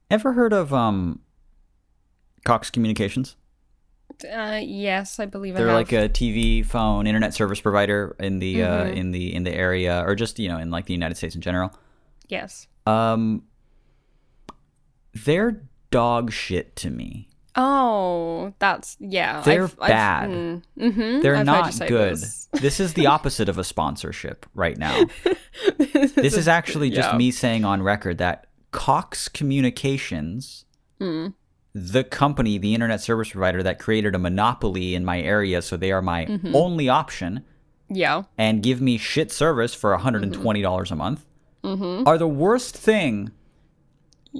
Ever heard of Cox Communications? Yes, I believe I They're have. like a TV, phone, internet service provider in the Mm-hmm. in the area, or just in like the United States in general. Yes. Um, they're dog shit to me. Oh, that's yeah. They're I've bad. mm-hmm. They're I've heard you not say good. this. This is the opposite of a sponsorship right now. This is actually just Yeah. me saying on record that Cox Communications, the company, the internet service provider that created a monopoly in my area, so they are my only option, Yeah. and give me shit service for $120 a month, are the worst thing.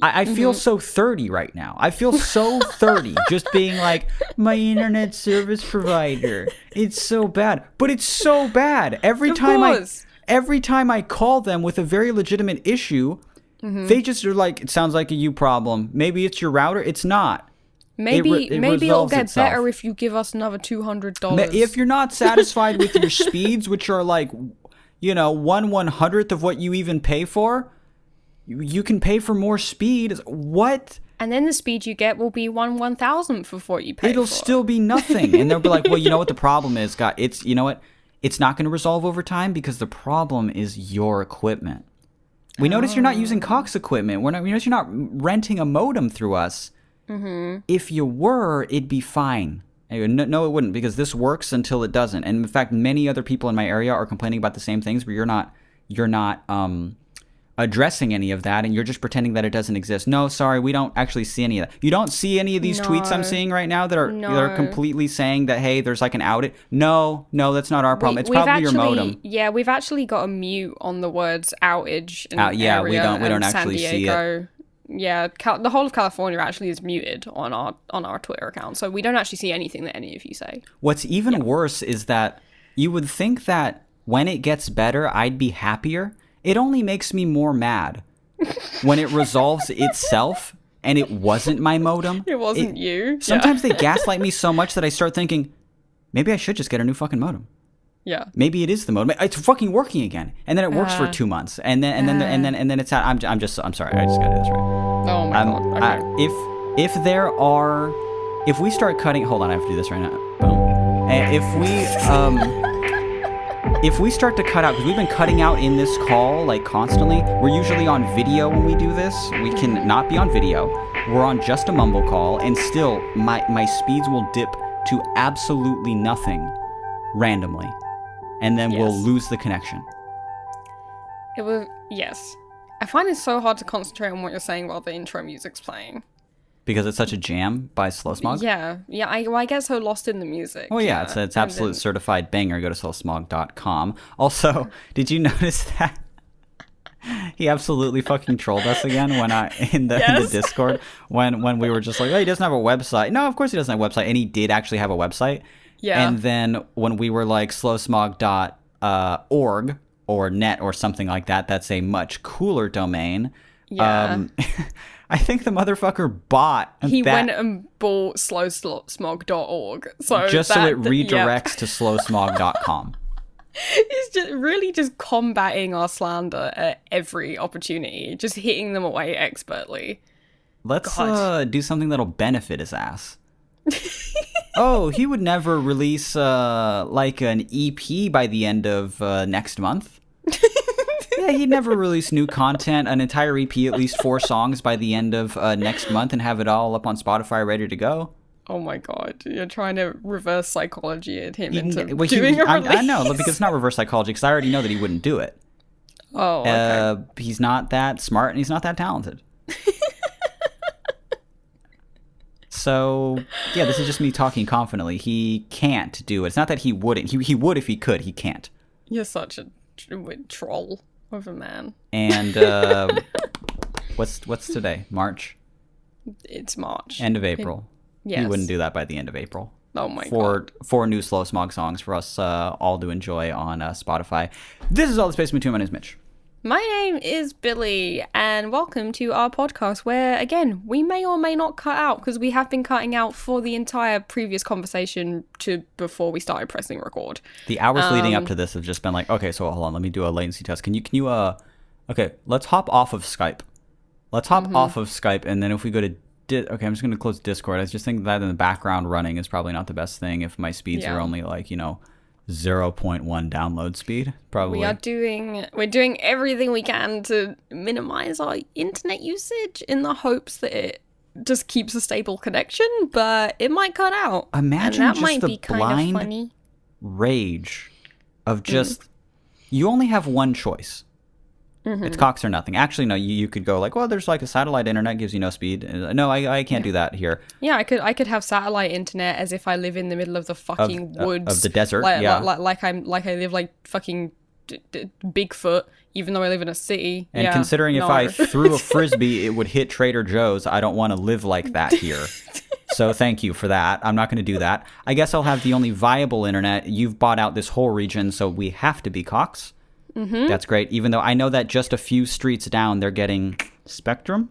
I feel so 30 right now. I feel so 30 just being like, my internet service provider. It's so bad. But it's so bad. Every Of time course. every time I call them with a very legitimate issue, they just are like, it sounds like a you problem. Maybe it's your router. It's not. Maybe it maybe it'll resolves get itself. better if you give us another $200. If you're not satisfied with your speeds, which are like, 1/100th of what you even pay for, you can pay for more speed. What? And then the speed you get will be 1/1000th of what you pay It'll for. still be nothing. And they'll be like, well, you know what the problem is, God? It's, you know what? It's not going to resolve over time because the problem is your equipment. We notice you're not using Cox equipment. We notice you're not renting a modem through us. If you were, it'd be fine. Anyway, no, it wouldn't, because this works until it doesn't. And in fact, many other people in my area are complaining about the same things, but you're not addressing any of that, and you're just pretending that it doesn't exist. No, sorry, we don't actually see any of that. You don't see any of these tweets I'm No. seeing right now that are No. completely saying that, hey, there's like an outage. No, that's not our problem. It's We've probably your actually, modem. yeah, we've actually got a mute on the words outage in Yeah, we area don't and actually San see it. Diego. Yeah, the whole of California actually is muted on our Twitter account, so we don't actually see anything that any of you say. What's even worse is that you would think that when it gets better, I'd be happier. It only makes me more mad when it resolves itself and it wasn't my modem. It wasn't you. Sometimes they gaslight me so much that I start thinking, maybe I should just get a new fucking modem. Yeah. Maybe it is the modem. It's fucking working again, and then it works for 2 months, and then it's out. I'm sorry. I just gotta do this right. Oh my god. Okay. If we start cutting, hold on, I have to do this right now. Boom. And if we start to cut out, because we've been cutting out in this call like constantly. We're usually on video when we do this. We can not be on video. We're on just a mumble call, and still my speeds will dip to absolutely nothing randomly, and then we'll Yes. lose the connection. It was yes. I find it so hard to concentrate on what you're saying while the intro music's playing. Because it's such a jam by Slow Smog? Yeah. I get so lost in the music. Oh, yeah. It's And absolute then- certified banger. Go to slowsmog.com. Also, did you notice that he absolutely fucking trolled us again when in the Yes. Discord when we were just like, oh, he doesn't have a website. No, of course he doesn't have a website. And he did actually have a website. Yeah. And then when we were like slowsmog.org or net or something like that, that's a much cooler domain. Yeah. I think the motherfucker bought He that went and bought slowsmog.org. So just so that- it redirects to slowsmog.com. He's just really just combating our slander at every opportunity, just hitting them away expertly. Let's God. do something that'll benefit his ass. Oh, he would never release like an EP by the end of next month. Yeah, he'd never release new content, an entire EP, at least 4 songs by the end of next month, and have it all up on Spotify ready to go. Oh my god, you're trying to reverse psychology at him You can- into well, doing a release. I know, because it's not reverse psychology, because I already know that he wouldn't do it. Oh, okay. He's not that smart, and he's not that talented. So, yeah, this is just me talking confidently. He can't do it. It's not that he wouldn't. He would if he could. He can't. You're such a troll of a man. And what's today? March? It's March. End of April. Yes. He wouldn't do that by the end of April. Oh my god. Four new Slow Smog songs for us all to enjoy on Spotify. This is All the Space Between. My name is Mitch. My name is Billy, and welcome to our podcast where, again, we may or may not cut out, because we have been cutting out for the entire previous conversation to before we started pressing record. The hours leading up to this have just been like, okay, so hold on, let me do a latency test. Can you okay, let's hop off of Skype. Let's hop off of Skype, and then if we go to okay, I'm just going to close Discord. I just think that in the background running is probably not the best thing if my speeds are only like, 0.1 download speed. Probably. We're doing everything we can to minimize our internet usage in the hopes that it just keeps a stable connection, but it might cut out. Imagine and that just might the be kind blind of funny. rage of just you only have one choice. It's Cox or nothing. Actually, no. You could go like, well, there's like a satellite internet gives you no speed. No, I can't do that here. Yeah, I could have satellite internet as if I live in the middle of the fucking woods of the desert. like I live like fucking Bigfoot, even though I live in a city. And considering if I threw a frisbee, it would hit Trader Joe's. I don't want to live like that here. So thank you for that. I'm not going to do that. I guess I'll have the only viable internet. You've bought out this whole region, so we have to be Cox. That's great. Even though I know that just a few streets down, they're getting Spectrum.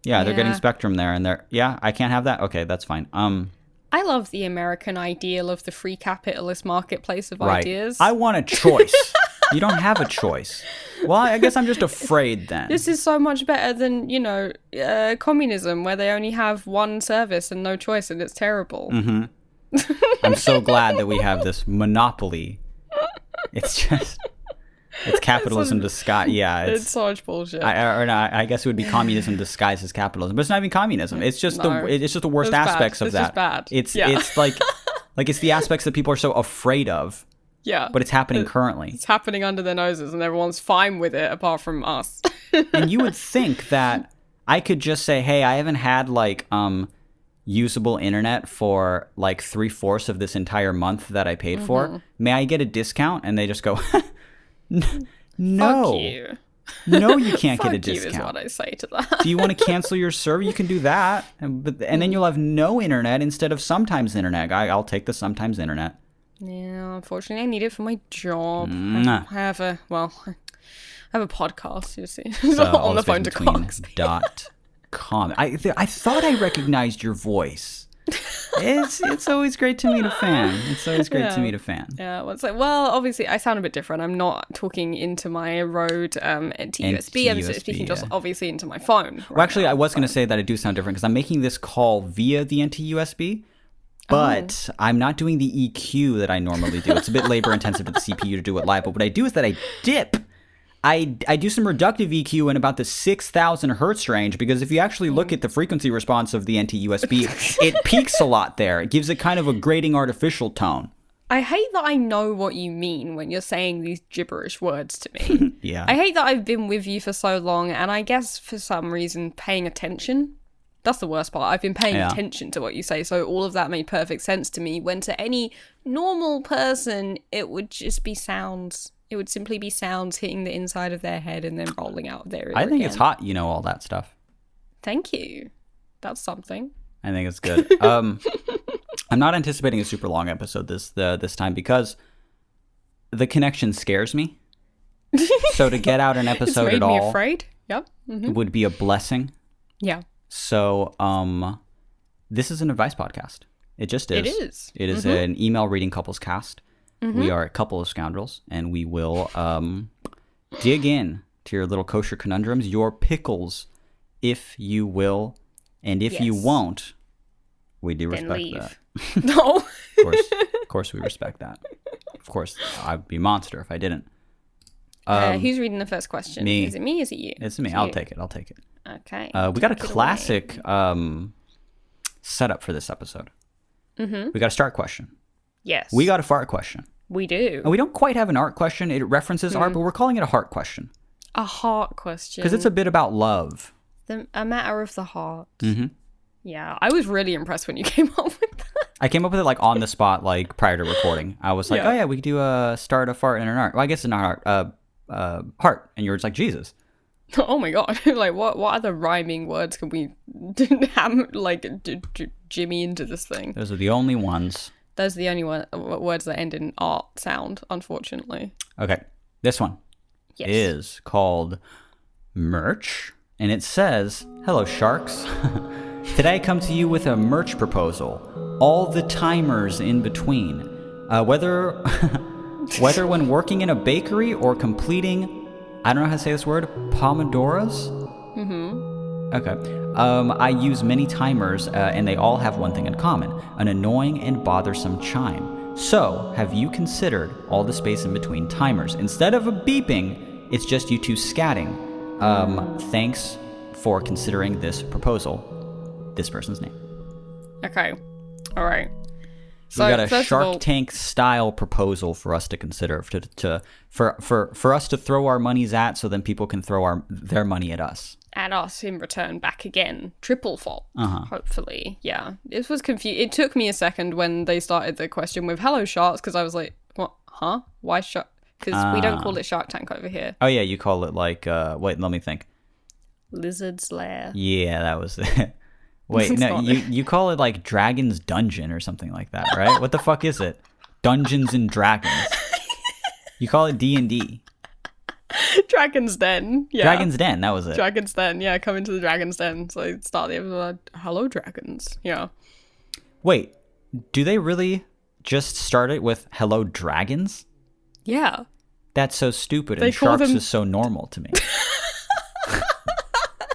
Yeah, they're getting Spectrum there, and I can't have that. Okay, that's fine. I love the American ideal of the free capitalist marketplace of ideas. I want a choice. You don't have a choice. Well, I guess I'm just afraid then. This is so much better than, communism, where they only have one service and no choice, and it's terrible. I'm so glad that we have this monopoly. It's just... It's capitalism disguised. Yeah, it's so much bullshit. I guess it would be communism disguised as capitalism, but it's not even communism. It's just the worst aspects of that. It's just bad. It's like it's the aspects that people are so afraid of. Yeah, but it's happening currently. It's happening under their noses, and everyone's fine with it, apart from us. And you would think that I could just say, "Hey, I haven't had usable internet for like 3/4 of this entire month that I paid for. May I get a discount?" And they just go. No. Fuck you. No, you can't get a Fuck you discount. is what I say to that. Do you want to cancel your server? You can do that. And then you'll have no internet instead of sometimes internet. I'll take the sometimes internet. Yeah, unfortunately, I need it for my job. I have a podcast, you see. On the phone to Cox. .com. I thought I recognized your voice. It's always great to meet a fan. Yeah, well, it's like, obviously I sound a bit different. I'm not talking into my Rode NT-USB. I'm speaking just obviously into my phone. Well, actually, I was going to say that I do sound different because I'm making this call via the NT-USB, but I'm not doing the EQ that I normally do. It's a bit labor intensive to the CPU to do it live, but what I do is that I dip. I do some reductive EQ in about the 6,000 hertz range because if you actually look at the frequency response of the NT-USB, it peaks a lot there. It gives it kind of a grating artificial tone. I hate that I know what you mean when you're saying these gibberish words to me. Yeah. I hate that I've been with you for so long and I guess for some reason paying attention. That's the worst part. I've been paying attention to what you say, so all of that made perfect sense to me, when to any normal person, it would just be sounds. It would simply be sounds hitting the inside of their head and then rolling out their ear I think again. it's hot, all that stuff. Thank you. That's something. I think it's good. I'm not anticipating a super long episode this time because the connection scares me. So to get out an episode it's made at all me afraid. Yep. Mm-hmm. would be a blessing. Yeah. So this is an advice podcast. It just is. It is. It is an email reading couples cast. We are a couple of scoundrels, and we will dig in to your little kosher conundrums, your pickles, if you will, and if you won't, we do then respect leave. that. No. Of course, we respect that. Of course, I'd be a monster if I didn't. Who's reading the first question? Me. Is it me? Is it you? It's me. It's I'll you. take it. Okay. We got a Take it classic setup for this episode. We got a start question. Yes. We got a fart question. We do. And we don't quite have an art question. It references art, but we're calling it a heart question. A heart question. Because it's a bit about love. A matter of the heart. Mm-hmm. Yeah, I was really impressed when you came up with that. I came up with it on the spot, prior to recording. I was like, oh yeah, we could do a start a fart and an art. Well, I guess it's not art. Heart. And you were just like, Jesus. Oh my god! What other rhyming words can we jimmy into this thing? Those are the only ones. Those are the only words that end in art sound, unfortunately. Okay, this one is called merch, and it says, "Hello, sharks. Today I come to you with a merch proposal. All the timers in between, whether when working in a bakery or completing." I don't know how to say this word. Pomodoros? Okay. I use many timers, and they all have one thing in common: an annoying and bothersome chime. So, have you considered all the space in between timers? Instead of a beeping, it's just you two scatting. Thanks for considering this proposal. This person's name. Okay. All right. So We got a first of Shark all, Tank style proposal for us to consider for us to throw our monies at, so then people can throw their money at us. and us in return back again, triple fault. Uh-huh. Hopefully, yeah. This was confused. It took me a second when they started the question with "Hello Sharks" because I was like, "What? Huh? Why shark?" Because we don't call it Shark Tank over here. Oh yeah, you call it like wait, let me think. Lizard's Lair. Yeah, that was it. Wait, It's no, not. you call it like Dragon's Dungeon or something like that, right? What the fuck is it? Dungeons and Dragons. You call it D&D. Dragon's Den. Yeah. Dragon's Den, that was it. Dragon's Den. Yeah, come into the Dragon's Den. So I start the episode. Hello, dragons. Yeah. Wait, do they really just start it with Hello Dragons? Yeah. That's so stupid, They and call sharks them- is so normal to me.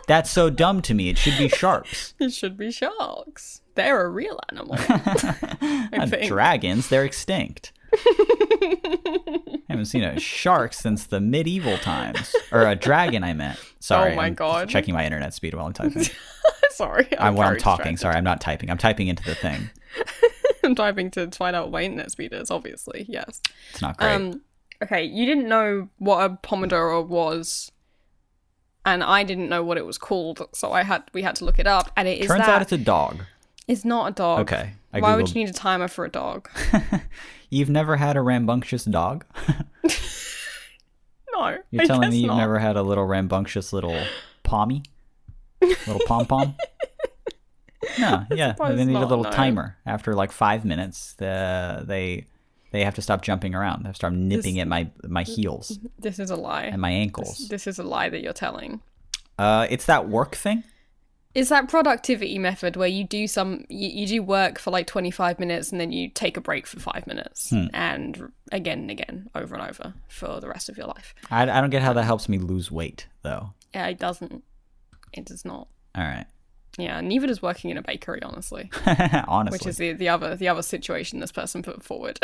That's so dumb to me. It should be sharks. It should be sharks. They're a real animal. I Not think. dragons, they're extinct. Haven't seen a shark since the medieval times. Or a dragon, I meant. Sorry. Oh my I'm God. checking my internet speed while I'm typing. Sorry. I'm very talking. distracted. Sorry, I'm not typing. I'm typing into the thing. I'm typing to find out what my internet speed is, obviously. Yes. It's not great. Okay, you didn't know what a pomodoro was, and I didn't know what it was called, so we had to look it up, and it is Turns that out it's a dog. it's not a dog. Okay. I Why would Googled- you need a timer for a dog? You've never had a rambunctious dog? No, You're I telling guess me you've not. never had a little rambunctious little pommy? Little pom-pom? No, yeah. suppose They need a not, little no. timer. After like 5 minutes, they have to stop jumping around. They have to start nipping at my heels This is a lie. and my ankles. This is a lie that you're telling. It's that work thing. It's that productivity method where you do you do work for like 25 minutes and then you take a break for 5 minutes and again over and over for the rest of your life. I don't get how that helps me lose weight, though. Yeah, it doesn't. It does not. All right. Yeah, neither does working in a bakery, honestly, Honestly. which is the other situation this person put forward.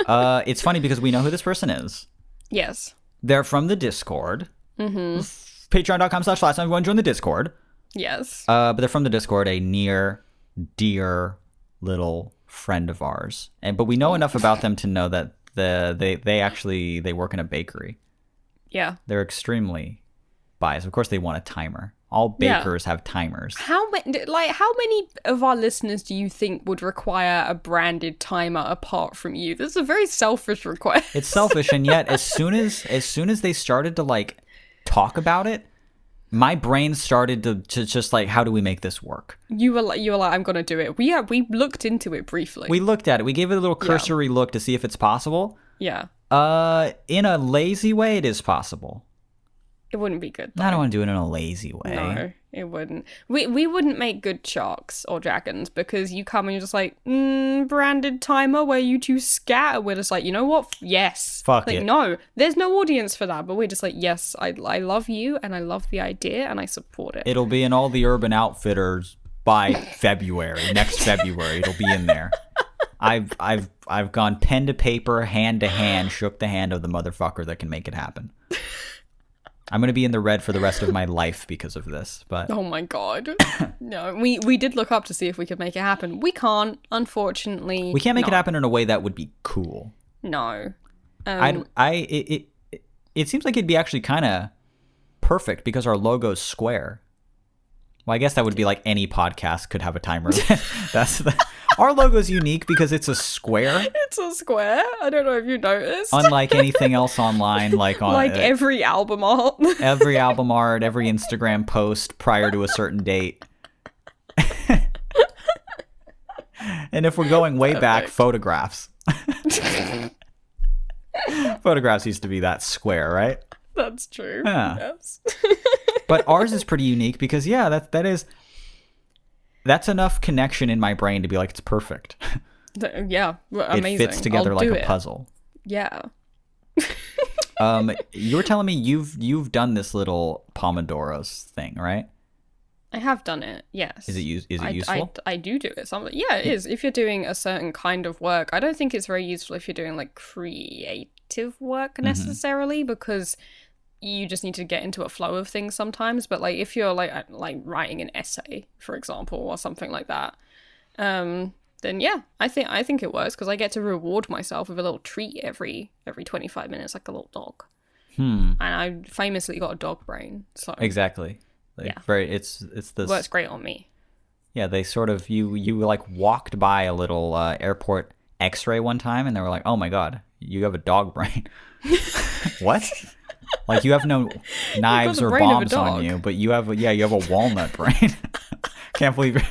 It's funny because we know who this person is. Yes. They're from the Discord. Mm-hmm. Patreon.com/last time you want to join the Discord. Yes. But they're from the Discord, a near, dear little friend of ours. But we know enough about them to know that they work in a bakery. Yeah. They're extremely biased. Of course, they want a timer. All Yeah. bakers have timers. How many of our listeners do you think would require a branded timer apart from you? This is a very selfish request. It's selfish, and yet as soon as they started to like talk about it, my brain started to just like, how do we make this work? You were like, I'm gonna do it. We looked into it briefly. We looked at it. We gave it a little cursory look to see if it's possible. Yeah. In a lazy way, it is possible. It wouldn't be good. I don't want to do it in a lazy way. No, it wouldn't. We wouldn't make good sharks or dragons because you come and you're just like, branded timer where you two scat. We're just like, you know what? Yes. Fuck like, it. No, there's no audience for that. But we're just like, yes, I love you and I love the idea and I support it. It'll be in all the Urban Outfitters by February. Next February, it'll be in there. I've gone pen to paper, hand to hand, shook the hand of the motherfucker that can make it happen. I'm gonna be in the red for the rest of my life because of this. But Oh my god. No, we did look up to see if we could make it happen. We can't, unfortunately. we can't make it No. happen in a way that would be cool. No. It seems like it'd be actually kind of perfect because our logo's square. Well, I guess that would be like any podcast could have a timer. Our logo's unique because it's a square, It's a square. I don't know if you noticed. unlike anything else online, like on like every album art. every album art, every Instagram post prior to a certain date. And if we're going way back, Perfect. photographs. Photographs used to be that square, right? That's true. Yeah. Yes. But ours is pretty unique because that's enough connection in my brain to be like, it's perfect. Yeah. Amazing. It fits together I'll like do a it. puzzle. Yeah. You were telling me you've done this little Pomodoros thing, right? I have done it. Yes. Is it useful? I do it. Yeah, it is. If you're doing a certain kind of work, I don't think it's very useful if you're doing like creative work necessarily, because you just need to get into a flow of things sometimes. But like if you're like writing an essay, for example, or something like that, then yeah, I think it works because I get to reward myself with a little treat every 25 minutes, like a little dog. And I famously got a dog brain, so Exactly. Like, yeah, it's this. works great on me. Yeah, they sort of you like walked by a little airport X-ray one time, and they were like, "Oh my god, you have a dog brain." What? Like you have no knives the or brain of a bombs on dog. you, but you have a walnut brain. Can't believe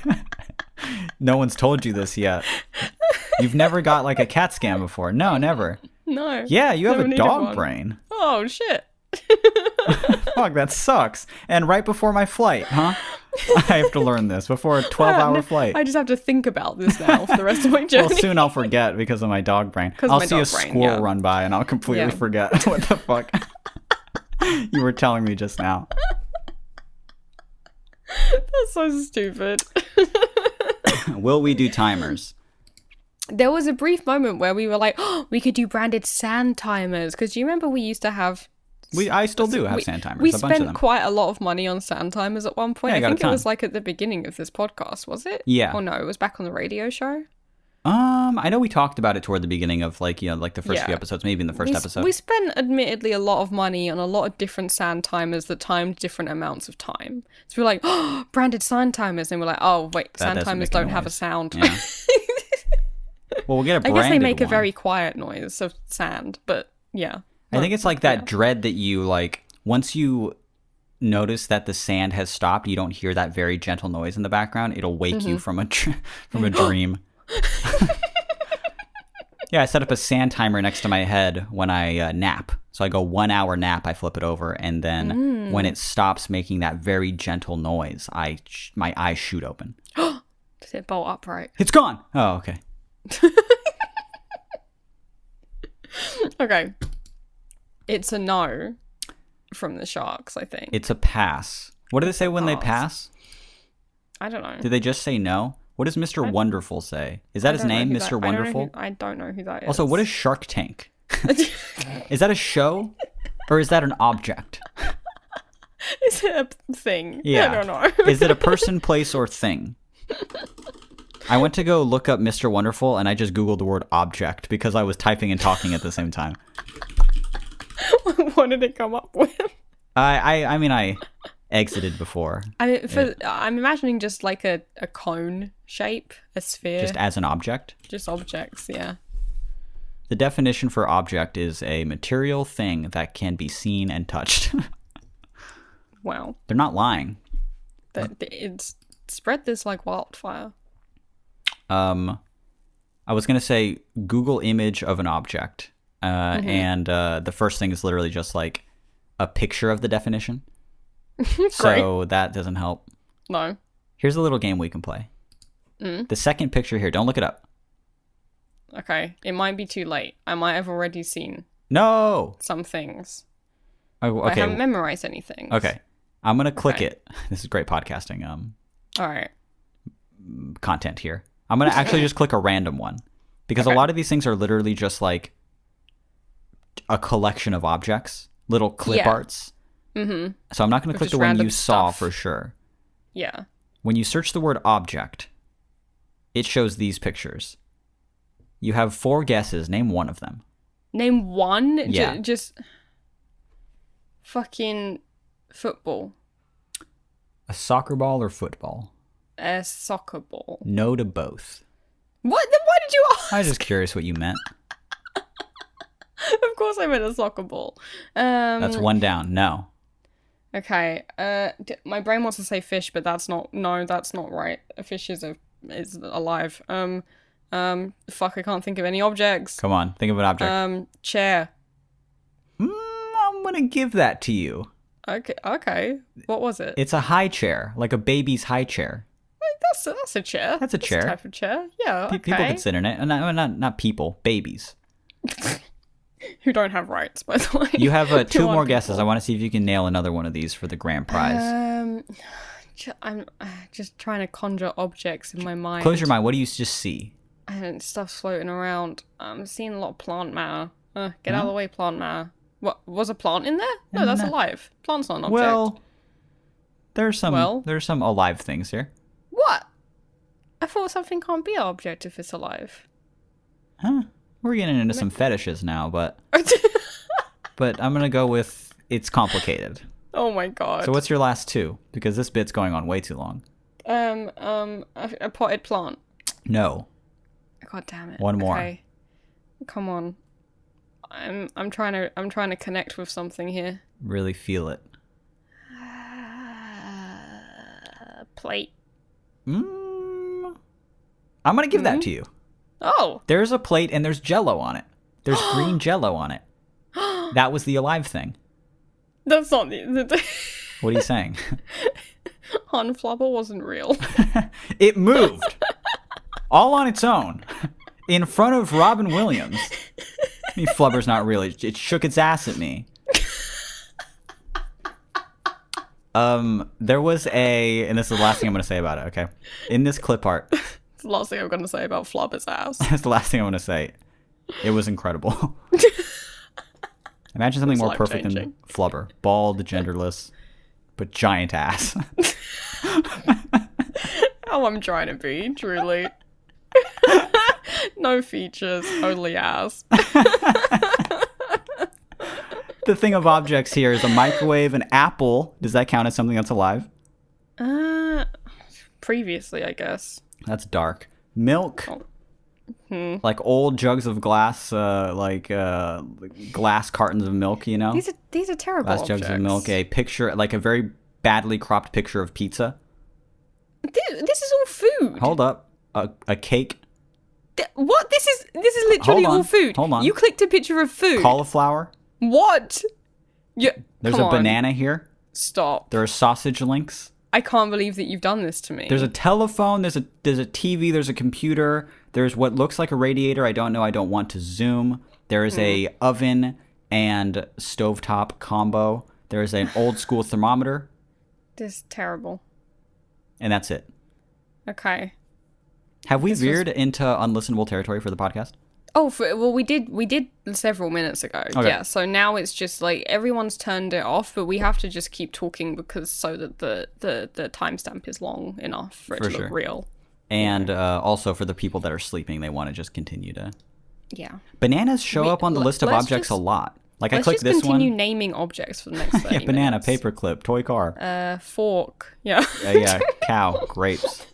no one's told you this yet. You've never got like a CAT scan before. No, never. No. Yeah, you have Never a needed dog one. brain. Oh shit. Fuck, that sucks. And right before my flight, huh? I have to learn this before a 12-hour flight. I just have to think about this now for the rest of my journey. Well, soon I'll forget because of my dog brain. I'll my see a dog brain, squirrel yeah. run by and I'll completely Yeah. forget what the fuck you were telling me just now. That's so stupid. Will we do timers? There was a brief moment where we were like, oh, we could do branded sand timers. Because do you remember we used to have... I still do have sand timers. We a bunch of spent them. quite a lot of money on sand timers at one point. Yeah, I I got a think it ton. was like at the beginning of this podcast, was it? Yeah. Or no, it was back on the radio show. I know we talked about it toward the beginning of like the first few Yeah. episodes, maybe in the first episode. We spent admittedly a lot of money on a lot of different sand timers that timed different amounts of time. So we're like, oh, branded sand timers. And we're like, oh, wait, That sand doesn't timers make a don't have a noise. sound. Yeah. Well, we'll get a I branded guess they make a one. very quiet noise of sand, but yeah. I think it's like that dread that you like once you notice that the sand has stopped, you don't hear that very gentle noise in the background. It'll wake you from a dream. Yeah, I set up a sand timer next to my head when I nap. So I go 1 hour nap, I flip it over, and then when it stops making that very gentle noise, my eyes shoot open. Does it bolt upright? It's gone. Oh, okay. Okay. It's a no from the Sharks, I think. It's a pass. What do they say when they pass? I don't know. Did they just say no? What does Mr. Wonderful say? Is that his name, Mr. Wonderful? I don't know who that is. Also, what is Shark Tank? Is that a show? Or is that an object? Is it a thing? Yeah. I don't know. Is it a person, place, or thing? I went to go look up Mr. Wonderful, and I just Googled the word object because I was typing and talking at the same time. What did it come up with? I mean, I exited before. I mean, I'm imagining just like a cone shape, a sphere. Just as an object. Just objects, yeah. The definition for object is a material thing that can be seen and touched. Wow. They're not lying. It's spread this like wildfire. I was going to say Google image of an object. And the first thing is literally just like a picture of the definition. So that doesn't help. No. Here's a little game we can play. The second picture here, don't look it up. Okay. It might be too late. I might have already seen No! some things. Oh, I okay. haven't memorized anything. Okay. I'm going to click Okay. it. This is great podcasting All right. content here. I'm going to actually just click a random one. Because a lot of these things are literally just like a collection of objects, little clip Yeah. arts. Mm-hmm. So I'm not going to click just the one random you saw stuff. for sure. Yeah. When you search the word object, it shows these pictures. You have 4 guesses. Name one of them. Name one. Yeah. Just fucking football. A soccer ball or football? A soccer ball. No to both. What? Then why did you ask? I was just curious what you meant. Of course I meant a soccer ball. That's one down. No. Okay. My brain wants to say fish, but that's not. No, that's not right. A fish is alive. Fuck. I can't think of any objects. Come on. Think of an object. Chair. I'm going to give that to you. Okay. Okay. What was it? It's a high chair, like a baby's high chair. That's a chair. That's a chair. A type of chair. Yeah. Okay. People can sit in it. Not people. Babies. Who don't have rights, by the way. You have 2 To more on guesses. people. I want to see if you can nail another one of these for the grand prize. I'm just trying to conjure objects in my mind. Close your mind. What do you just see? And stuff's floating around. I'm seeing a lot of plant matter. Get out of the way, plant matter. What, was a plant in there? No, that's alive. Plant's not an object. Well, there's some alive things here. What? I thought something can't be an object if it's alive. Huh? We're getting into some fetishes now, but I'm gonna go with it's complicated. Oh my god. So what's your last two? Because this bit's going on way too long. A potted plant. No. God damn it. One more. Okay. Come on. I'm trying to connect with something here. Really feel it. Plate. I'm gonna give that to you. Oh. There's a plate and there's Jello on it. There's green Jello on it. That was the alive thing. That's not the What are you saying? Han Flubber wasn't real. It moved. All on its own. In front of Robin Williams. I mean, Flubber's not real. It shook its ass at me. There was and this is the last thing I'm going to say about it, okay? In this clip art. It's the last thing I'm going to say about Flubber's ass. That's the last thing I'm going to say. It was incredible. Imagine something more perfect than Flubber. Bald, genderless, but giant ass. Oh, I'm trying to be, truly. No features, only ass. The thing of objects here is a microwave, an apple. Does that count as something that's alive? Previously, I guess. That's dark. Milk. Oh. Like old jugs of glass, glass cartons of milk, you know? These are terrible Glass objects. jugs of milk. A picture, like a very badly cropped picture of pizza. This is all food. Hold up. A cake. What? This is literally Hold on. all food. Hold on. You clicked a picture of food. Cauliflower. What? Yeah. There's come a on. banana here. Stop. There are sausage links. I can't believe that you've done this to me. There's a telephone. There's a TV. There's a computer. There's what looks like a radiator. I don't know. I don't want to zoom. There is a oven and stovetop combo. There is an old school thermometer. This is terrible. And that's it. Okay. Have we veered into unlistenable territory for the podcast? Oh, we did several minutes ago. Okay. Yeah, so now it's just like everyone's turned it off, but we have to just keep talking because so that the timestamp is long enough for it to look real. And also for the people that are sleeping, they want to just continue to. Yeah. Bananas show up on the list of objects a lot. Like I click this one. Let's just continue naming objects for the next 30 Yeah, banana, minutes. paperclip, toy car. Fork. Yeah. Yeah, cow, grapes.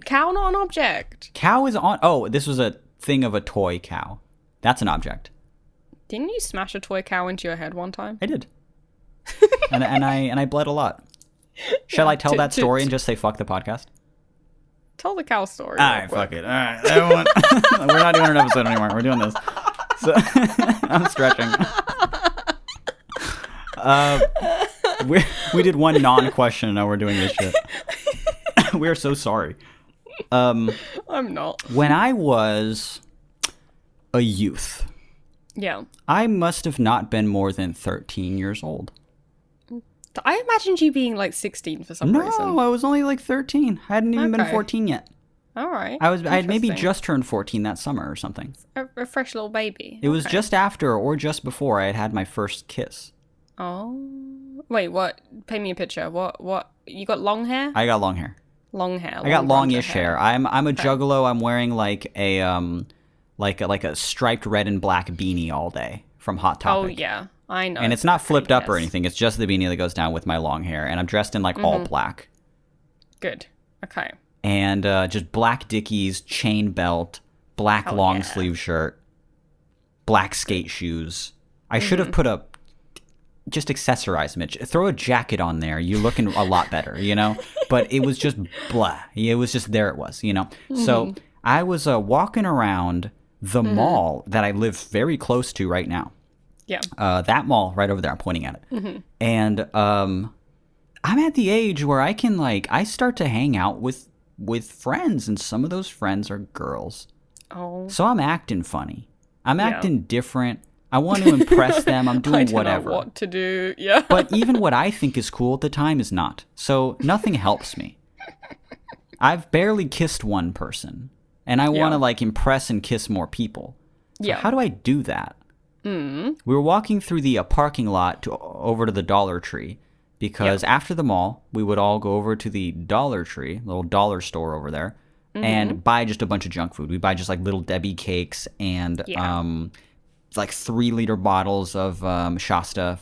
Cow not an object. Cow is on. Oh, this was a thing of a toy cow. That's an object. Didn't you smash a toy cow into your head one time? I did. and I bled a lot. Shall I tell that story and just say fuck the podcast? Tell the cow story. All right, fuck it. All right, everyone. We're not doing an episode anymore. We're doing this. So I'm stretching. We did one non-question and now we're doing this shit. We are so sorry. I'm not. When I was a youth, Yeah. I must have not been more than 13 years old. I imagined you being like 16 for some reason. No, I was only like 13. I hadn't even been Okay. 14 yet. All right. I had maybe Interesting. just turned 14 that summer or something. a fresh little baby. It was Okay. just after or just before I had my first kiss. Oh. Wait, what? Paint me a picture. What? You got long hair? I got long hair. Long hair. I got blonde longish hair. I'm a juggalo. I'm wearing like a striped red and black beanie all day from Hot Oh Topic. yeah, I know. And it's not flipped up or Yes. anything. It's just the beanie that goes down with my long hair. And I'm dressed in like all black. Good. Okay. And just black Dickies, chain belt, black Hell long yeah. sleeve shirt, black skate shoes. I should have put just accessorize, Mitch. Throw a jacket on there. You're looking a lot better, you know? But it was just blah. It was just there it was, you know? So I was walking around the mall that I live very close to right now. Yeah. That mall right over there. I'm pointing at it. And I'm at the age where I start to hang out with friends, and some of those friends are girls. Oh. So I'm acting funny. I'm acting different. I want to impress them. I'm I doing don't whatever. know what to do. Yeah. But even what I think is cool at the time is not. So nothing helps me. I've barely kissed one person, and I want to like impress and kiss more people. So how do I do that? We were walking through the parking lot over to the Dollar Tree because after the mall, we would all go over to the Dollar Tree, little dollar store over there, and buy just a bunch of junk food. We buy just like Little Debbie cakes and like 3-liter bottles of Shasta.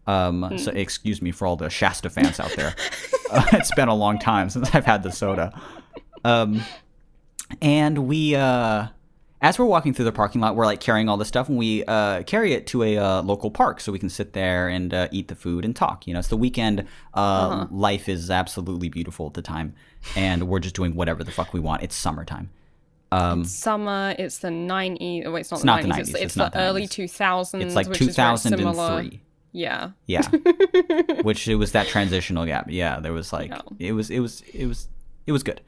So excuse me for all the Shasta fans out there. It's been a long time since I've had the soda. And we, as we're walking through the parking lot, we're like carrying all this stuff, and we carry it to a local park so we can sit there and eat the food and talk. You know, it's the weekend. Life is absolutely beautiful at the time, and we're just doing whatever the fuck we want. It's summertime. Summer, it's the 90s. Oh, wait, it's not the the 90s. 90s. It's not the the early 90s. 2000s. It's like which is very 2003. Yeah. Yeah. Which it was that transitional gap. Yeah, there was like it was good.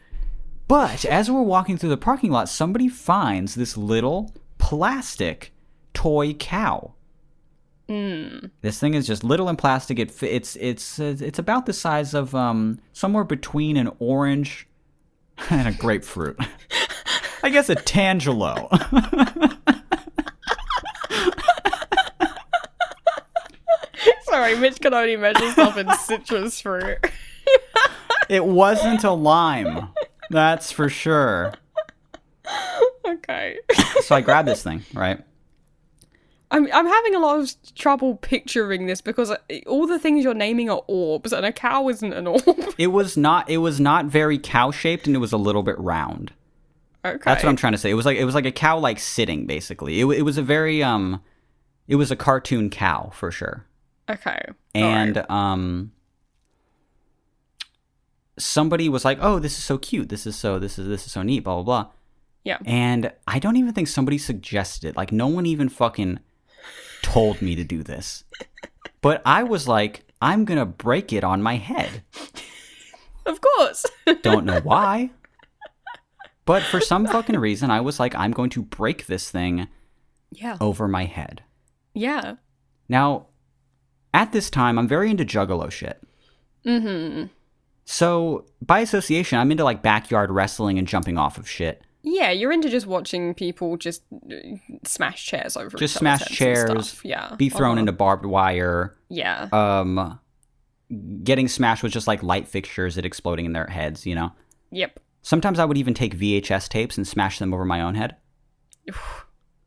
But as we're walking through the parking lot, somebody finds this little plastic toy cow. This thing is just little and plastic. It's about the size of somewhere between an orange and a grapefruit. I guess a tangelo. Sorry, Mitch can only measure stuff in citrus fruit. It wasn't a lime. That's for sure. Okay. So I grabbed this thing, right? I'm having a lot of trouble picturing this because all the things you're naming are orbs, and a cow isn't an orb. It was not very cow shaped, and it was a little bit round. Okay. That's what I'm trying to say. It was like a cow like sitting basically. It was a very it was a cartoon cow for sure. Okay. And somebody was like, "Oh, this is so cute. This is so neat, blah blah blah." Yeah. And I don't even think somebody suggested it. Like no one even fucking told me to do this. But I was like, "I'm going to break it on my head." Of course. Don't know why. But for some fucking reason, I was like, I'm going to break this thing over my head. Yeah. Now, at this time, I'm very into juggalo shit. So, by association, I'm into like backyard wrestling and jumping off of shit. Yeah, you're into just watching people just smash chairs over Just each other's smash heads and chairs, stuff. Yeah. be thrown into barbed wire. Yeah. Getting smashed with just like light fixtures that exploding in their heads, you know? Yep. Sometimes I would even take VHS tapes and smash them over my own head.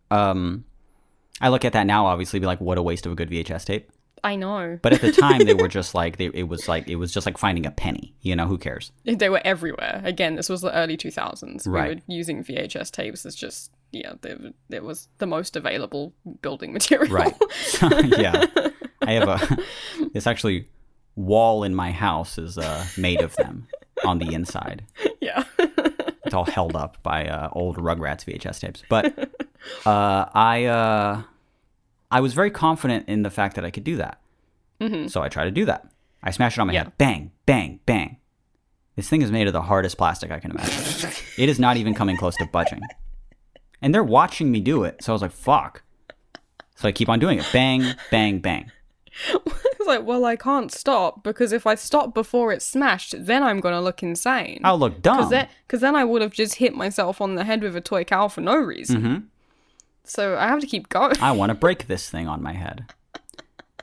I look at that now, obviously, be like, what a waste of a good VHS tape. I know. But at the time, they were just like, it was just like finding a penny. You know, who cares? They were everywhere. Again, this was the early 2000s. Right. We were using VHS tapes as just, it was the most available building material. Right. Yeah. I have this actually wall in my house is made of them on the inside. Yeah. It's all held up by old Rugrats VHS tapes. But I was very confident in the fact that I could do that. So I tried to do that. I smashed it on my head. Bang, bang, bang. This thing is made of the hardest plastic I can imagine. It is not even coming close to budging. And they're watching me do it. So I was like, fuck. So I keep on doing it. Bang, bang, bang. It's like, well, I can't stop because if I stop before it's smashed, then I'm going to look insane. I'll look dumb. Because then I would have just hit myself on the head with a toy cow for no reason. So I have to keep going. I want to break this thing on my head.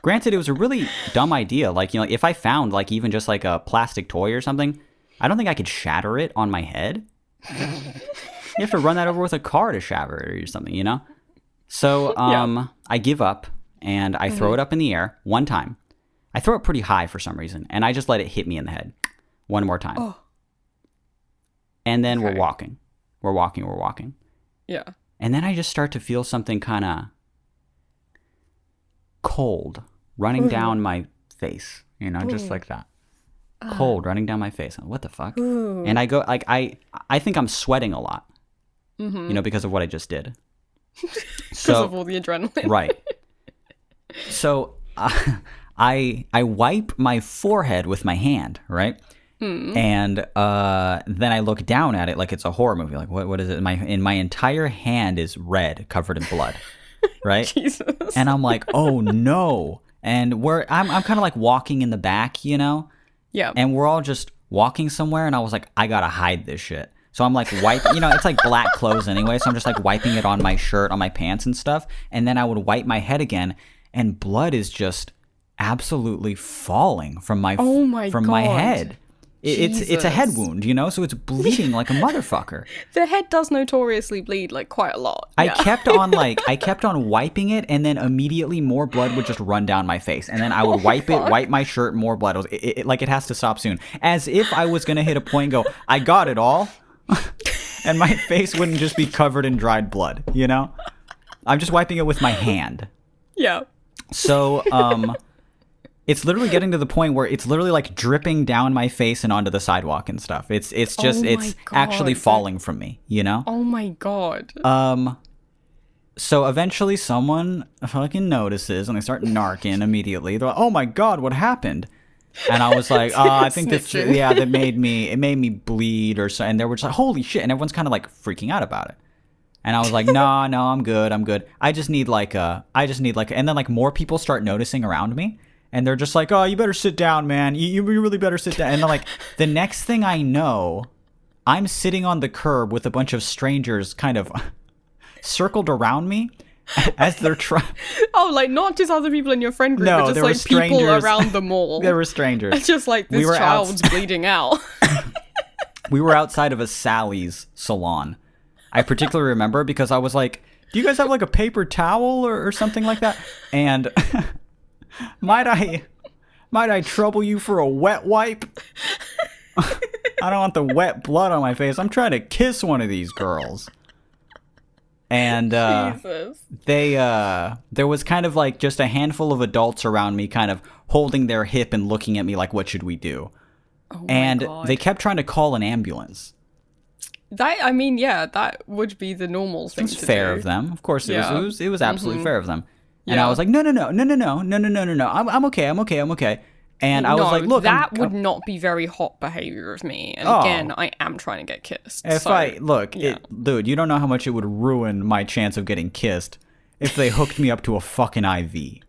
Granted, it was a really dumb idea. Like, you know, if I found like even just like a plastic toy or something, I don't think I could shatter it on my head. You have to run that over with a car to shatter it or something, you know? So I give up and I throw it up in the air one time. I throw it pretty high for some reason, and I just let it hit me in the head one more time. Oh. And then we're walking. We're walking. Yeah. And then I just start to feel something kind of cold running down my face, you know, just like that. Cold running down my face. What the fuck? And I go, like, I think I'm sweating a lot, you know, because of what I just did. Because of all the adrenaline. Right. So I wipe my forehead with my hand, right? And then I look down at it like it's a horror movie. Like, what is it? My entire hand is red, covered in blood, right? Jesus. And I'm like, oh no. And I'm kind of like walking in the back, you know? Yeah. And we're all just walking somewhere, and I was like, I gotta hide this shit. So I'm like wiping, you know, it's like black clothes anyway, so I'm just like wiping it on my shirt, on my pants and stuff. And then I would wipe my head again, and blood is just absolutely falling from my my God. head. It's a head Jesus. wound, you know, so it's bleeding like a motherfucker. The head does notoriously bleed like quite a lot. I Yeah. kept on wiping it, and then immediately more blood would just run down my face, and then I would wipe my shirt, more blood. Like it has to stop soon, as if I was gonna hit a point and go, I got it all, and my face wouldn't just be covered in dried blood. You know, I'm just wiping it with my hand. Yeah. So it's literally getting to the point where it's literally like dripping down my face and onto the sidewalk and stuff. It's just Oh my it's actually God. falling from me. You know. Oh my God. So eventually someone fucking notices, and they start narking immediately. They're like, oh my God, what happened? And I was like, I think that, Snitching. yeah, it made me bleed or so. And they were just like, holy shit. And everyone's kind of like freaking out about it. And I was like, no, I'm good. I just need like and then like more people start noticing around me. And they're just like, oh, you better sit down, man. You really better sit down. And then like the next thing I know, I'm sitting on the curb with a bunch of strangers kind of circled around me as they're trying. Oh, like not just other people in your friend group, No, but just there were like people strangers. around the mall. There were strangers. It's just like this were child's bleeding out. We were outside of a Sally's salon. I particularly remember because I was like, do you guys have like a paper towel or something like that? And might I trouble you for a wet wipe? I don't want the wet blood on my face. I'm trying to kiss one of these girls. And Jesus. there was kind of like just a handful of adults around me kind of holding their hip and looking at me like, what should we do? Oh my And God. they kept trying to call an ambulance. I mean, yeah, that would be the normal thing It was to fair do. of them. Of course, Yeah. it was absolutely fair of them. And Yeah. I was like, no. I'm okay. And I was No, like, look, that would not be very hot behavior of me. And Oh. again, I am trying to get kissed. if so, I look, yeah. dude, you don't know how much it would ruin my chance of getting kissed if they hooked me up to a fucking IV.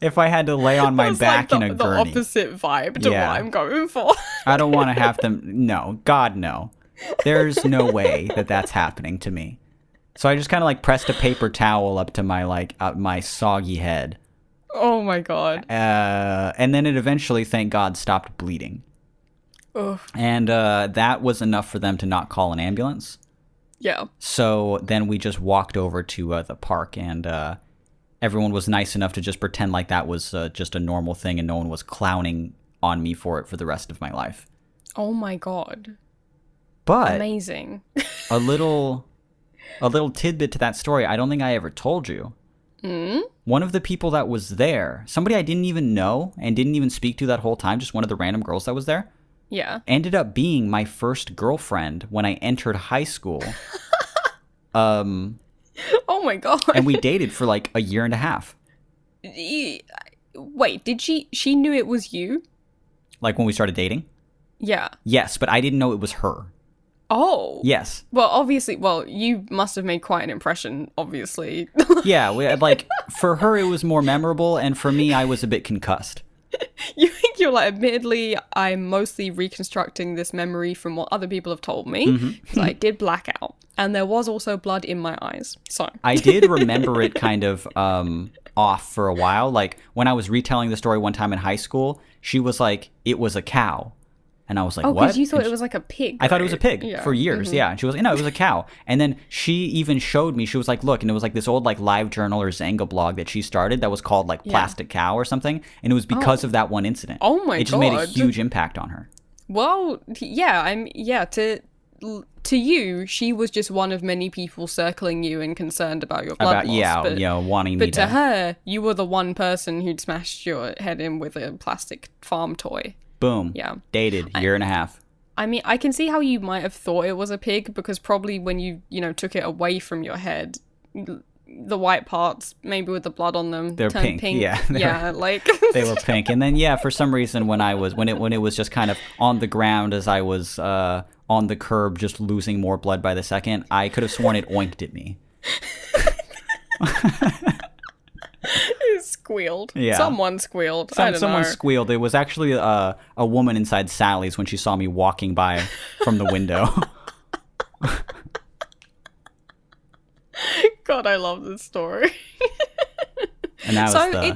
If I had to lay on my It's back like in a the gurney. opposite vibe to Yeah. what I'm going for. I don't want to have them. No, God, no. There's no way that that's happening to me. So I just kind of like pressed a paper towel up to my my soggy head. Oh my God. And then it eventually, thank God, stopped bleeding. Ugh. And that was enough for them to not call an ambulance. Yeah. So then we just walked over to the park, and everyone was nice enough to just pretend like that was just a normal thing, and no one was clowning on me for it for the rest of my life. Oh my God. But Amazing. a little tidbit to that story, I don't think I ever told you. One of the people that was there, somebody I didn't even know and didn't even speak to that whole time, just one of the random girls that was there, Yeah. ended up being my first girlfriend when I entered high school. Oh my God. And we dated for like a year and a half. Wait, did she knew it was you? Like when we started dating? Yeah. Yes, but I didn't know it was her. Oh. Yes. Well, obviously, you must have made quite an impression, obviously. Yeah, like for her it was more memorable, and for me I was a bit concussed. You're like, admittedly, I'm mostly reconstructing this memory from what other people have told me. Mm-hmm. Because I did black out. And there was also blood in my eyes. So. I did remember it kind of off for a while. Like when I was retelling the story one time in high school, she was like, it was a cow. And I was like, Oh, what? because you thought And it was like a pig. I thought it was a right? pig Yeah. for years. Yeah. And she was, no, it was a cow. And then she even showed me, she was like, look, and it was like this old like live journal or Zanga blog that she started that was called like Plastic Cow or something. And it was because of that one incident. Oh my It just made a God. huge impact on her. Well, yeah, to you, she was just one of many people circling you and concerned about your blood loss. But, wanting me but to. to her, you were the one person who'd smashed your head in with a plastic farm toy. Boom. Yeah. Dated, year and a half. I mean, I can see how you might have thought it was a pig because probably when you took it away from your head, the white parts, maybe with the blood on them, They're turned pink, yeah. Yeah, like They were pink. And then, yeah, for some reason, when it was just kind of on the ground as I was on the curb, just losing more blood by the second, I could have sworn it oinked at me. it squealed. Yeah. Someone squealed. I don't Someone know. squealed. It was actually a woman inside Sally's when she saw me walking by from the window. God, I love this story. And that So was the...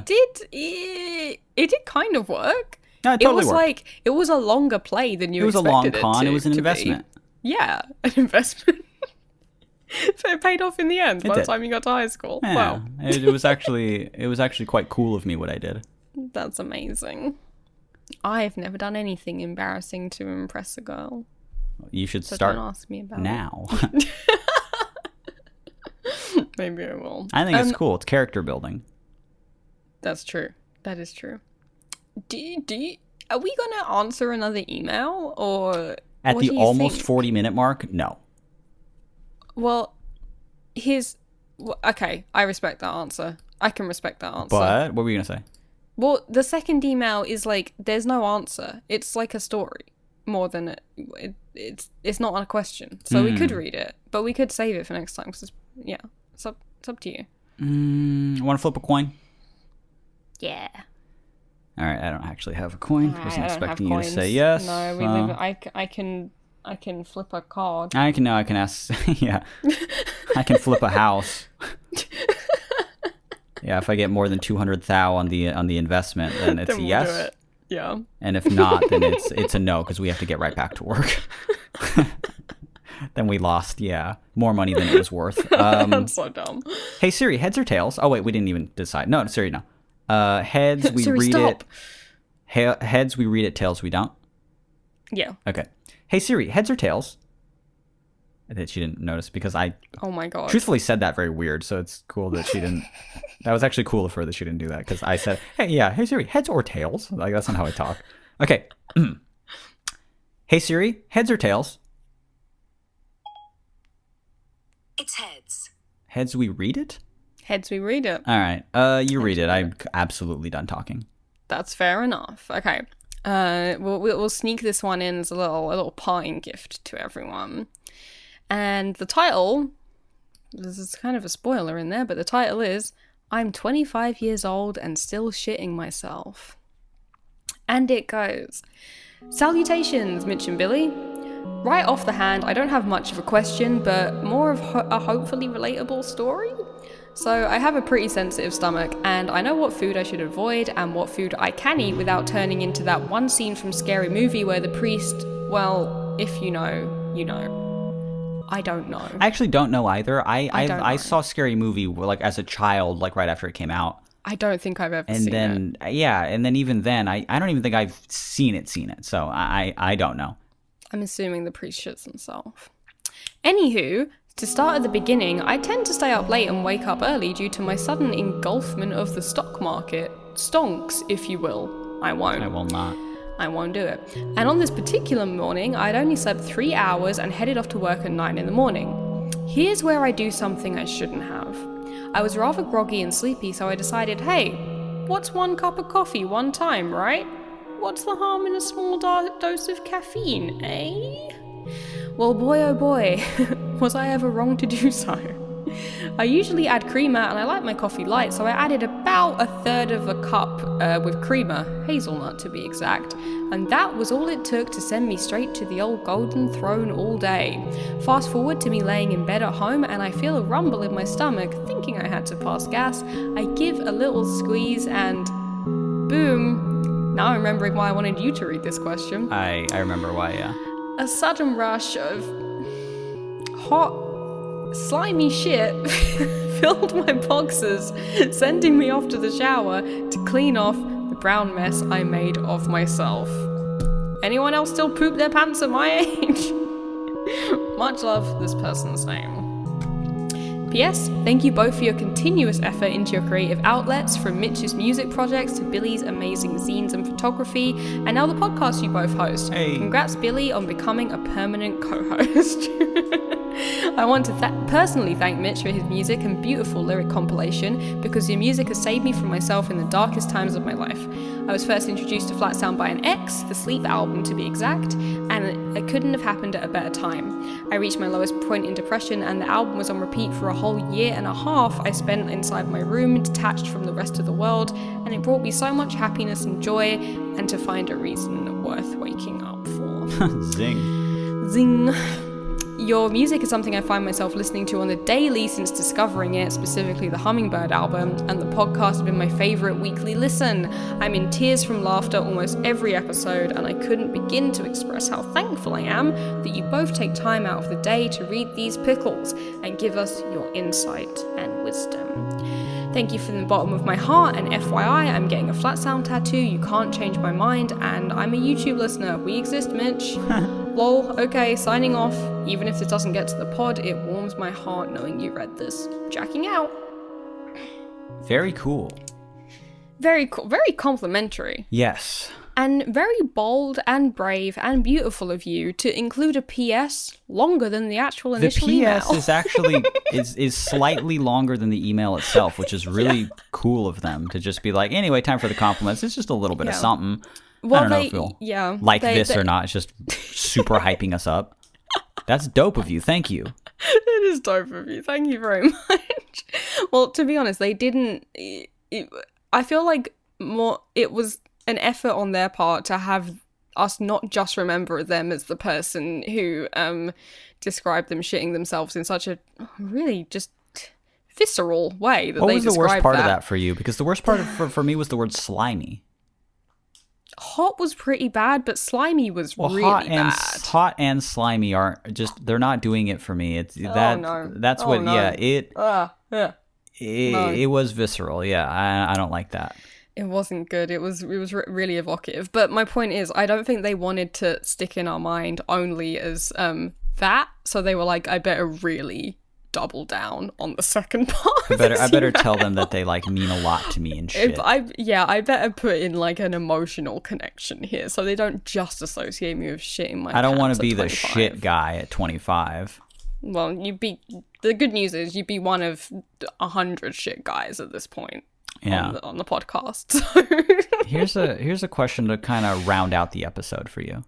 it did kind of work. No, it totally was worked. like it was a longer play than you It was a long expected con. to- It was an to be. investment. Yeah, an investment. So it paid off in the end by the did. time you got to high school. Yeah, Wow, it was actually quite cool of me what I did. that's amazing. I've never done anything embarrassing to impress a girl. You should So start don't ask me about now. it. Maybe I will. I think it's cool. It's character building. That's true. That is true. Are we gonna answer another email or At what the do you almost think? 40-minute mark, no. Well, okay. I respect that answer. I can respect that answer. But what were you gonna say? Well, the second email is like there's no answer. It's like a story more than it's not a question. So we could read it, but we could save it for next time. Cause it's up to you. Want to flip a coin? Yeah. All right, I don't actually have a coin. I wasn't I don't expecting have you to coins. say yes. No, we live. I can flip a card. I can ask. Yeah, I can flip a house. Yeah, if I get more than 200 thou on the investment, then it's Then a we'll yes. do it. Yeah. And if not, then it's a no because we have to get right back to work. Then we lost, yeah, more money than it was worth. That's so dumb. Hey Siri, heads or tails? Oh wait, we didn't even decide. No, Siri, no. Heads, we Siri, read stop. it. Heads, we read it. Tails, we don't. Yeah. Okay. Hey Siri, heads or tails? That she didn't notice because I Oh my god. truthfully said that very weird. So it's cool that she didn't. That was actually cool of her that she didn't do that because I said, hey Siri, heads or tails? Like that's not how I talk. Okay. Hey Siri, heads or tails? It's heads. Heads, we read it. Heads, we read it. All right. You read it. I'm absolutely done talking. That's fair enough. Okay. We'll sneak this one in as a little parting gift to everyone. And the title, this is kind of a spoiler in there, but the title is I'm 25 years old and still shitting myself. And it goes, Salutations, Mitch and Billy. Right off the hand, I don't have much of a question, but more of a hopefully relatable story. So I have a pretty sensitive stomach, and I know what food I should avoid and what food I can eat without turning into that one scene from Scary Movie where the priest, well, if you know, you know. I don't know. I actually don't know either. I don't I know. saw Scary Movie like as a child, like right after it came out, I don't think I've ever and seen it. then and then even then, I don't even think I've seen it. So I don't know. I'm assuming the priest shits himself. Anywho, to start at the beginning, I tend to stay up late and wake up early due to my sudden engulfment of the stock market. Stonks, if you will. I won't. I will not. I won't do it. And on this particular morning, I'd only slept 3 hours and headed off to work at 9 in the morning. Here's where I do something I shouldn't have. I was rather groggy and sleepy, so I decided, hey, what's 1 cup of coffee one time, right? What's the harm in a small dose of caffeine, eh? Well, boy oh boy, was I ever wrong to do so. I usually add creamer and I like my coffee light, so I added about 1/3 of a cup with creamer, hazelnut to be exact, and that was all it took to send me straight to the old golden throne all day. Fast forward to me laying in bed at home and I feel a rumble in my stomach, thinking I had to pass gas. I give a little squeeze and boom. Now I'm remembering why I wanted you to read this question. I remember why. Yeah. A sudden rush of hot, slimy shit filled my boxers, sending me off to the shower to clean off the brown mess I made of myself. Anyone else still poop their pants at my age? Much love, this person's name. P.S. Thank you both for your continuous effort into your creative outlets, from Mitch's music projects to Billy's amazing zines and photography, and now the podcast you both host. Hey. Congrats, Billy, on becoming a permanent co-host. I want to personally thank Mitch for his music and beautiful lyric compilation, because your music has saved me from myself in the darkest times of my life. I was first introduced to Flat Sound by an ex, the Sleep album to be exact, and it couldn't have happened at a better time. I reached my lowest point in depression, and the album was on repeat for a whole year and a half I spent inside my room, detached from the rest of the world, and it brought me so much happiness and joy, and to find a reason worth waking up for. Zing. Zing. Your music is something I find myself listening to on the daily since discovering it, specifically the Hummingbird album, and the podcast has been my favourite weekly listen. I'm in tears from laughter almost every episode, and I couldn't begin to express how thankful I am that you both take time out of the day to read these pickles and give us your insight and wisdom. Thank you from the bottom of my heart, and FYI, I'm getting a Flat Sound tattoo, you can't change my mind, and I'm a YouTube listener. We exist, Mitch. Lol, okay, signing off. Even if this doesn't get to the pod, it warms my heart knowing you read this. Jacking out. Very cool. Very cool, very complimentary. Yes. And very bold and brave and beautiful of you to include a PS longer than the actual initial The email. PS is actually is slightly longer than the email itself, which is really cool of them to just be like, anyway, time for the compliments. It's just a little bit of something. Well, I don't know if you'll like this or not. It's just super hyping us up. That's dope of you. Thank you. It is dope of you. Thank you very much. Well, to be honest, they didn't. I feel like it was an effort on their part to have us not just remember them as the person who described them shitting themselves in such a really just visceral way that What they was the described worst part of that for you? Because the worst part for me was the word slimy. Hot was pretty bad, but slimy was really bad. Hot and slimy aren't just, they're not doing it for me. It's that no. that's Oh, what no. yeah, No. it was visceral. Yeah, I don't like that. It wasn't good. It was really evocative. But my point is, I don't think they wanted to stick in our mind only as that. So they were like, I better really double down on the second part. I better tell them that they like mean a lot to me and shit. I better put in like an emotional connection here, so they don't just associate me with shit in my. I don't want pants to be at the 25. shit guy at 25. Well, the good news is you'd be one of 100 shit guys at this point. Yeah. On the podcast. So. Here's a question to kind of round out the episode for you.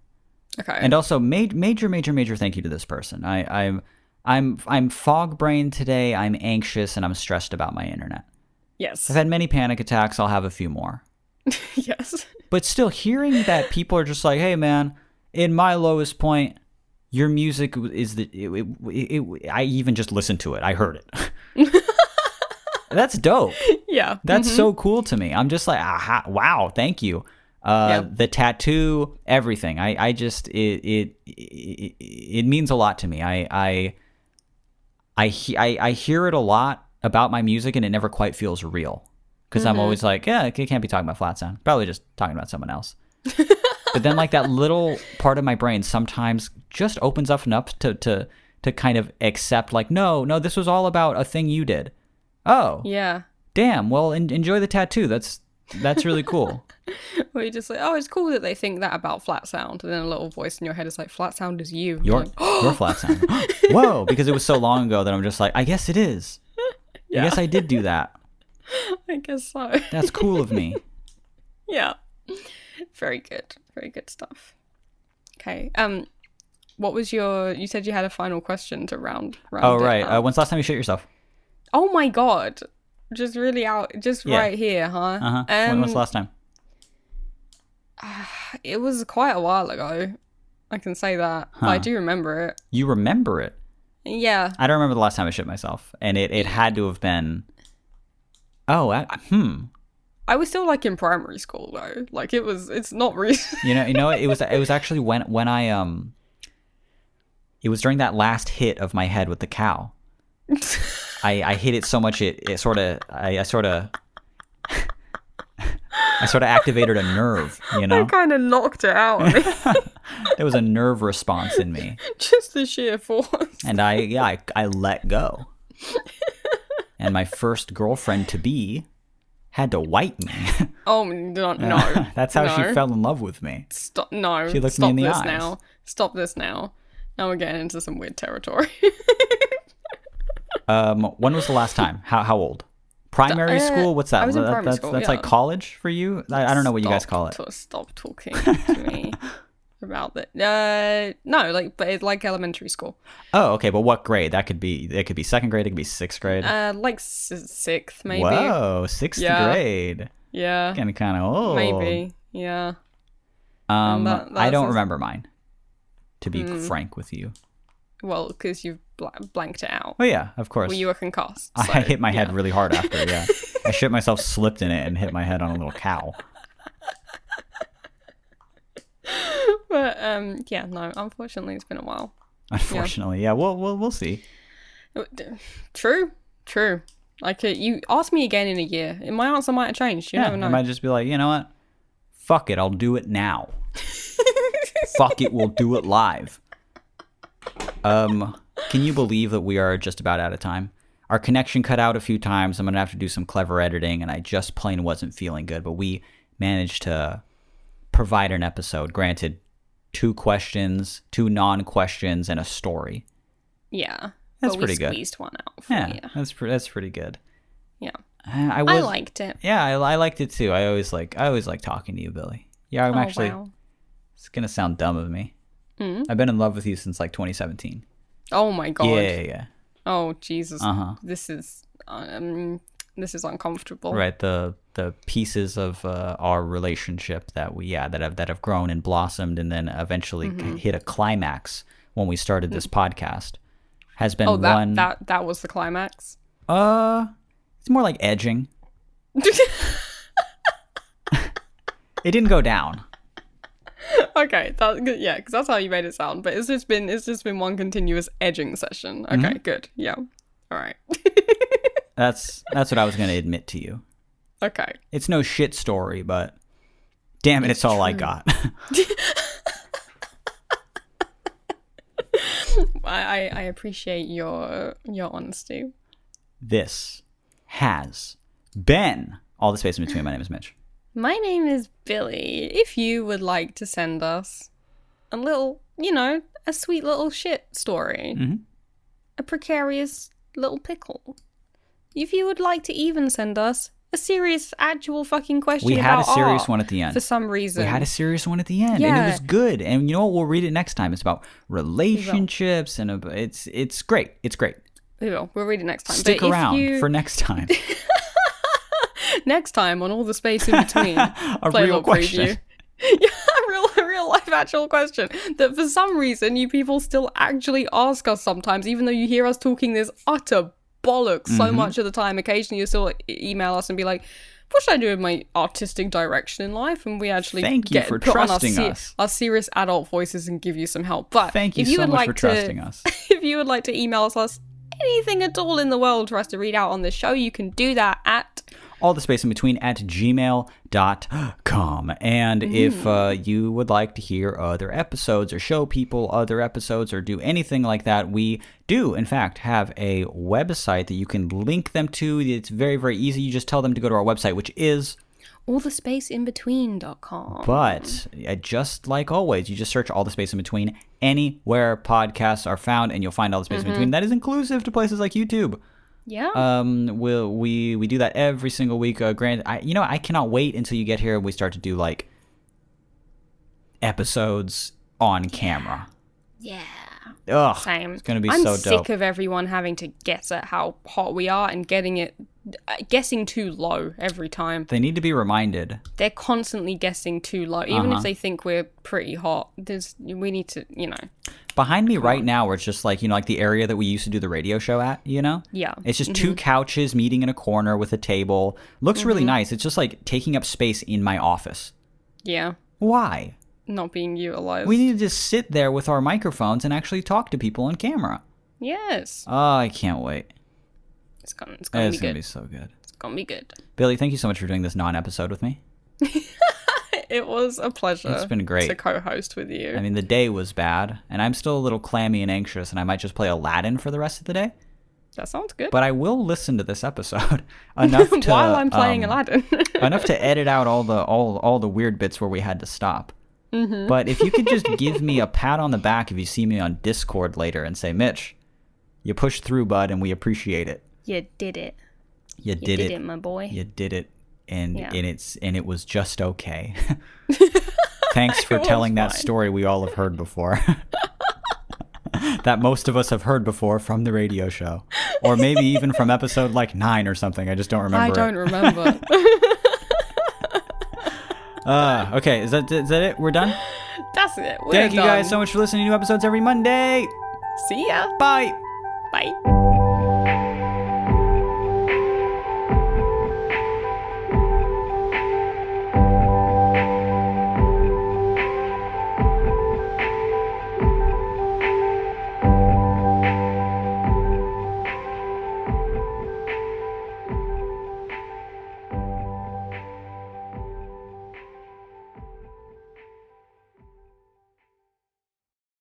Okay. And also major thank you to this person. I'm fog brained today. I'm anxious and I'm stressed about my internet. Yes. I've had many panic attacks. I'll have a few more. Yes. But still, hearing that people are just like, "Hey, man, in my lowest point, your music is I even just listened to it. I heard it." That's dope. Yeah. That's so cool to me. I'm just like, wow, thank you. The tattoo, everything. I just it means a lot to me. I hear it a lot about my music, and it never quite feels real because I'm always like, yeah, it can't be talking about Flat Sound. Probably just talking about someone else. But then, like, that little part of my brain sometimes just opens up enough to kind of accept, like, no, this was all about a thing you did. Oh, Yeah. damn. Well, enjoy the tattoo. That's really cool. Where you're just like, oh, it's cool that they think that about Flat Sound. And then a little voice in your head is like, Flat Sound is you. Your Like, your Flat Sound. Whoa, because it was so long ago that I'm just like, I guess it is. Yeah. I guess I did do that. I guess so. That's cool of me. Yeah. Very good. Very good stuff. Okay. What was you said you had a final question to round Oh, it right. up. When's the last time you shit yourself? Oh my god. Just really right here, huh? Uh-huh. When was the last time? It was quite a while ago. I can say that. But I do remember it. You remember it? Yeah. I don't remember the last time I shit myself. And it had to have been... Oh, I was still like in primary school though. Like it's not recent. You know, it was actually when I it was during that last hit of my head with the cow. I hit it so much it sort of I sort of activated a nerve, you know. I kind of knocked it out of me. There was a nerve response in me, Just the sheer force. and I let go. And my first girlfriend to be had to wipe me. Oh no! That's how No. she fell in love with me. Stop! No! She looked me Stop in the this eyes. now! Stop this now! Now we're getting into some weird territory. When was the last time? How old? Primary school? What's that? I was in primary school, That's yeah. like college for you? I don't know what you guys call it. Stop talking to me about that. No, like, but it's like elementary school. Oh, okay. But what grade? It could be second grade. It could be sixth grade. Like sixth, maybe. Whoa, sixth Yeah. grade. Yeah. Getting kind of old. Maybe. Yeah. I that's don't just- remember mine, to be frank with you. Well, because you've blanked it out. Oh yeah, of course. Well, you were concussed. I so, hit my head yeah. really hard after. Yeah, I shit myself, slipped in it, and hit my head on a little cow. But yeah, no. Unfortunately, it's been a while. Unfortunately, yeah. We'll see. True. Like you ask me again in a year, my answer might have changed. You Yeah, never know. I might just be like, you know what? Fuck it, I'll do it now. Fuck it, we'll do it live. Can you believe that we are just about out of time? Our connection cut out a few times. I'm gonna have to do some clever editing, and I just plain wasn't feeling good. But we managed to provide an episode. Granted, 2 questions, 2 non-questions, and a story. Yeah. That's but pretty we good. Squeezed one out. For Yeah, you. that's pretty good. Yeah. I I liked it. Yeah, I liked it too. I always like talking to you, Billy. Yeah, I'm actually. Wow. It's gonna sound dumb of me. Mm. I've been in love with you since like 2017. Oh my god. Yeah. Oh Jesus. Uh-huh. This is uncomfortable. Right. The pieces of our relationship that have grown and blossomed and then eventually Mm-hmm. hit a climax when we started this podcast has been Oh, one. that was the climax. It's more like edging. It didn't go down. Okay, yeah, because that's how you made it sound. But it's just been one continuous edging session. Okay, Mm-hmm. good. Yeah. All right. That's what I was gonna admit to you. Okay. It's no shit story, but damn it, it's all I got. I appreciate your honesty. This has been All the Space in Between. My name is Mitch. My name is Billy. If you would like to send us a little, a sweet little shit story, a precarious little pickle. If you would like to even send us a serious, actual fucking question We had a about serious art one at the end. for some reason. We had a serious one at the end, and it Yeah. was good. And you know what? We'll read it next time. It's about relationships, and it's great. It's great. We will. We'll read it next time. Stick But if around you- for next time. next time on All the Space in Between. A Play real little question. preview. Yeah, real life actual question that for some reason you people still actually ask us sometimes, even though you hear us talking this utter bollocks Mm-hmm. so much of the time. Occasionally you still email us and be like, what should I do with my artistic direction in life? And we actually Thank you for put on trusting us. our serious adult voices and give you some help. But Thank you if you so would much like for to, trusting us. If you would like to email us anything at all in the world for us to read out on this show, you can do that at All the Space in Between at gmail.com. And if you would like to hear other episodes or show people other episodes or do anything like that, we do, in fact, have a website that you can link them to. It's very, very easy. You just tell them to go to our website, which is, allthespaceinbetween.com. but just like always, you just search All the Space in Between anywhere podcasts are found, and you'll find All the Space in Between. That is inclusive to places like YouTube. Yeah. We do that every single week. Granted, I cannot wait until you get here and we start to do like episodes on camera. Yeah. Ugh, Same. it's gonna be I'm so sick dope. of everyone having to guess at how hot we are and guessing too low every time. They need to be reminded. They're constantly guessing too low, even Uh-huh. if they think we're pretty hot. We need to, Behind me right now, where it's just like like the area that we used to do the radio show at. Yeah. It's just 2 couches meeting in a corner with a table. Looks really nice. It's just like taking up space in my office. Yeah. Why? Not being utilized. We need to just sit there with our microphones and actually talk to people on camera. Yes. Oh, I can't wait. It's gonna be It's good. gonna be so good. It's gonna be good. Billy, thank you so much for doing this non-episode with me. It was a pleasure. It's been great. to co-host with you. I mean, the day was bad, and I'm still a little clammy and anxious, and I might just play Aladdin for the rest of the day. That sounds good. But I will listen to this episode enough to While I'm playing Aladdin. enough to edit out all the weird bits where we had to stop. But if you could just give me a pat on the back if you see me on Discord later and say, Mitch, you pushed through, bud, and we appreciate it. You did it. You You did it. my boy. You did it. And Yeah. it was just okay. Thanks for It was telling that fine. story we all have heard before. That most of us have heard before from the radio show. Or maybe even from episode like 9 or something. I just don't remember I don't it. remember. Okay, is that it? We're done? That's it. We're Thank you guys done. so much for listening to new episodes every Monday. See ya. Bye. Bye.